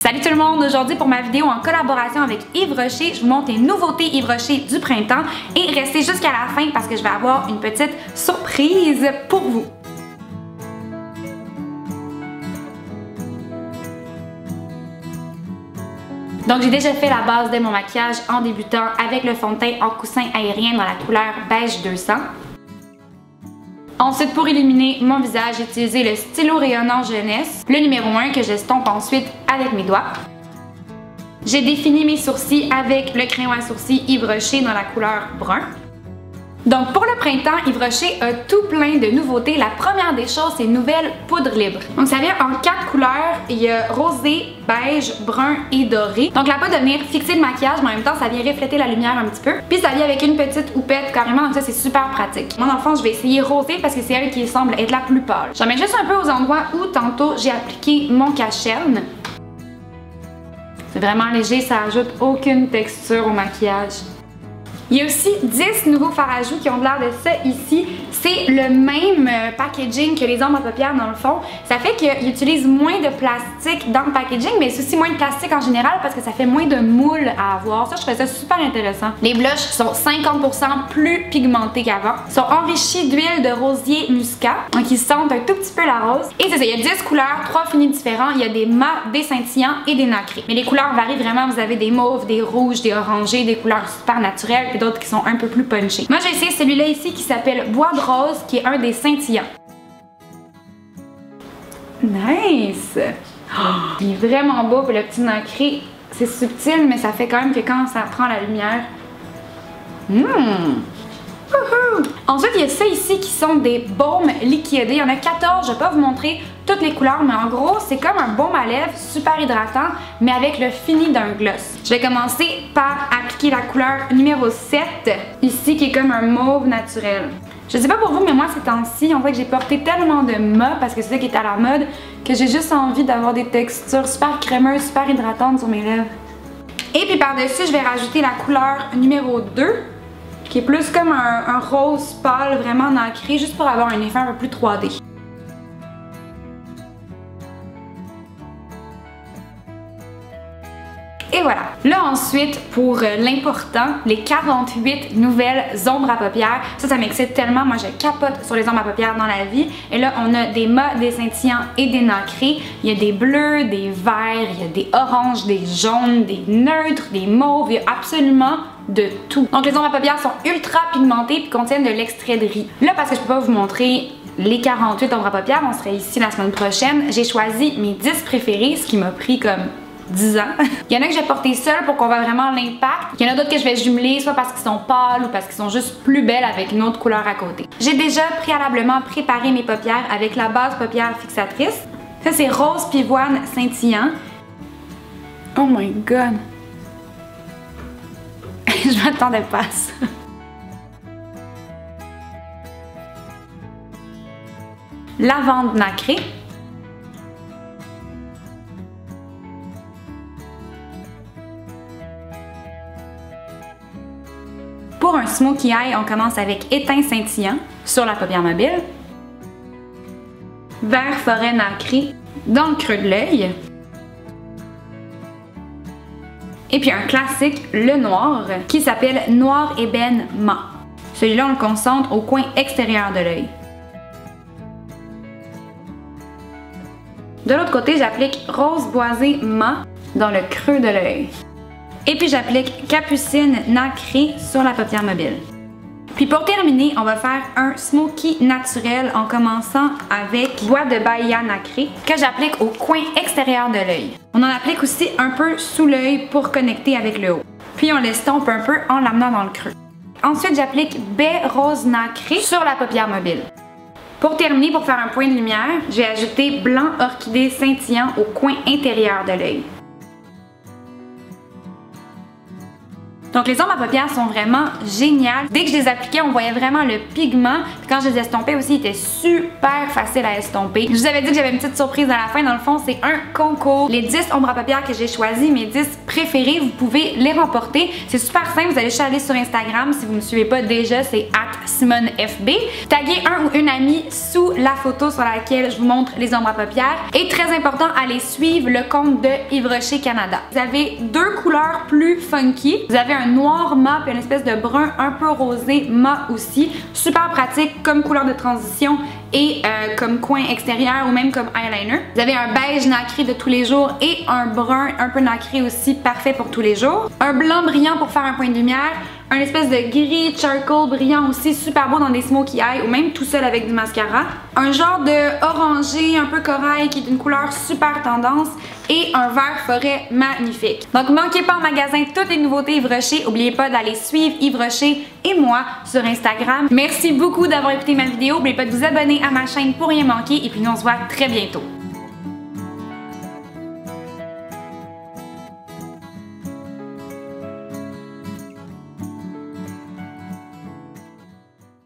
Salut tout le monde! Aujourd'hui pour ma vidéo en collaboration avec Yves Rocher, je vous montre les nouveautés Yves Rocher du printemps et restez jusqu'à la fin parce que je vais avoir une petite surprise pour vous. Donc j'ai déjà fait la base de mon maquillage en débutant avec le fond de teint en coussin aérien dans la couleur beige 200. Ensuite, pour illuminer mon visage, j'ai utilisé le stylo rayonnant jeunesse, le numéro 1 que j'estompe ensuite avec mes doigts. J'ai défini mes sourcils avec le crayon à sourcils Yves Rocher dans la couleur brun. Donc pour le printemps, Yves Rocher a tout plein de nouveautés. La première des choses, c'est une nouvelle poudre libre. Donc ça vient en 4 couleurs. Il y a rosé, beige, brun et doré. Donc la poudre va venir fixer le maquillage, mais en même temps, ça vient refléter la lumière un petit peu. Puis ça vient avec une petite houppette carrément, donc ça c'est super pratique. Moi dans le fond, je vais essayer rosé parce que c'est elle qui semble être la plus pâle. J'en mets juste un peu aux endroits où tantôt j'ai appliqué mon cache-cerne. C'est vraiment léger, ça ajoute aucune texture au maquillage. Il y a aussi 10 nouveaux fards à joues qui ont l'air de ça ici. C'est le même packaging que les ombres à paupières dans le fond. Ça fait qu'ils utilisent moins de plastique dans le packaging, mais c'est aussi moins de plastique en général parce que ça fait moins de moules à avoir. Ça, je trouve ça super intéressant. Les blushs sont 50% plus pigmentés qu'avant. Ils sont enrichis d'huile de rosier muscat, donc ils sentent un tout petit peu la rose. Et c'est ça, il y a 10 couleurs, 3 finis différents. Il y a des mat, des scintillants et des nacrés. Mais les couleurs varient vraiment. Vous avez des mauves, des rouges, des orangés, des couleurs super naturelles et d'autres qui sont un peu plus punchés. Moi, j'ai essayé celui-là ici qui s'appelle Bois de rose, qui est un des scintillants. Nice! Oh, il est vraiment beau pour le petit nacré. C'est subtil, mais ça fait quand même que quand ça prend la lumière... Ensuite, il y a ça ici qui sont des baumes liquidés. Il y en a 14, je vais pas vous montrer toutes les couleurs, mais en gros, c'est comme un baume à lèvres super hydratant, mais avec le fini d'un gloss. Je vais commencer par appliquer la couleur numéro 7, ici, qui est comme un mauve naturel. Je sais pas pour vous, mais moi, ces temps-ci, on voit que j'ai porté tellement de mat, parce que c'est ça qui est à la mode, que j'ai juste envie d'avoir des textures super crémeuses, super hydratantes sur mes lèvres. Et puis par-dessus, je vais rajouter la couleur numéro 2, qui est plus comme un rose pâle, vraiment nacré, juste pour avoir un effet un peu plus 3D. Et voilà. Là ensuite, pour l'important, les 48 nouvelles ombres à paupières. Ça m'excite tellement. Moi, je capote sur les ombres à paupières dans la vie. Et là, on a des mats, des scintillants et des nacrés. Il y a des bleus, des verts, il y a des oranges, des jaunes, des neutres, des mauves. Il y a absolument de tout. Donc les ombres à paupières sont ultra pigmentées et contiennent de l'extrait de riz. Là, parce que je peux pas vous montrer les 48 ombres à paupières, on serait ici la semaine prochaine. J'ai choisi mes 10 préférées, ce qui m'a pris comme 10 ans. Il y en a que j'ai porté seule pour qu'on voit vraiment l'impact. Il y en a d'autres que je vais jumeler, soit parce qu'ils sont pâles ou parce qu'ils sont juste plus belles avec une autre couleur à côté. J'ai déjà préalablement préparé mes paupières avec la base paupière fixatrice. Ça, c'est rose pivoine scintillant. Oh my god! Je m'attendais pas à ça. Lavande nacrée. Pour un smokey eye, on commence avec éteint scintillant sur la paupière mobile. Vert forêt nacré dans le creux de l'œil. Et puis un classique, le noir, qui s'appelle Noir ébène mat. Celui-là, on le concentre au coin extérieur de l'œil. De l'autre côté, j'applique rose boisé mat dans le creux de l'œil. Et puis j'applique capucine nacrée sur la paupière mobile. Puis pour terminer, on va faire un smoky naturel en commençant avec bois de bahia nacré que j'applique au coin extérieur de l'œil. On en applique aussi un peu sous l'œil pour connecter avec le haut. Puis on l'estompe un peu en l'amenant dans le creux. Ensuite, j'applique baie rose nacré sur la paupière mobile. Pour terminer, pour faire un point de lumière, j'ai ajouté blanc orchidée scintillant au coin intérieur de l'œil. Donc les ombres à paupières sont vraiment géniales. Dès que je les appliquais, on voyait vraiment le pigment. Puis quand je les estompais aussi, ils étaient super faciles à estomper. Je vous avais dit que j'avais une petite surprise à la fin. Dans le fond, c'est un concours. Les 10 ombres à paupières que j'ai choisies, mes 10 préférées, vous pouvez les remporter. C'est super simple. Vous allez juste aller sur Instagram. Si vous ne me suivez pas déjà, c'est @SimoneFB. Taguez un ou une amie sous la photo sur laquelle je vous montre les ombres à paupières. Et très important, allez suivre le compte de Yves Rocher Canada. Vous avez deux couleurs plus funky. Vous avez un noir mat et une espèce de brun un peu rosé mat aussi. Super pratique comme couleur de transition et comme coin extérieur ou même comme eyeliner. Vous avez un beige nacré de tous les jours et un brun un peu nacré aussi, parfait pour tous les jours. Un blanc brillant pour faire un point de lumière. Un espèce de gris charcoal brillant aussi, super beau dans des smoky eyes ou même tout seul avec du mascara. Un genre de orangé un peu corail qui est une couleur super tendance et un vert forêt magnifique. Donc manquez pas en magasin toutes les nouveautés Yves Rocher. N'oubliez pas d'aller suivre Yves Rocher et moi sur Instagram. Merci beaucoup d'avoir écouté ma vidéo. N'oubliez pas de vous abonner à ma chaîne pour rien manquer et puis nous on se voit très bientôt.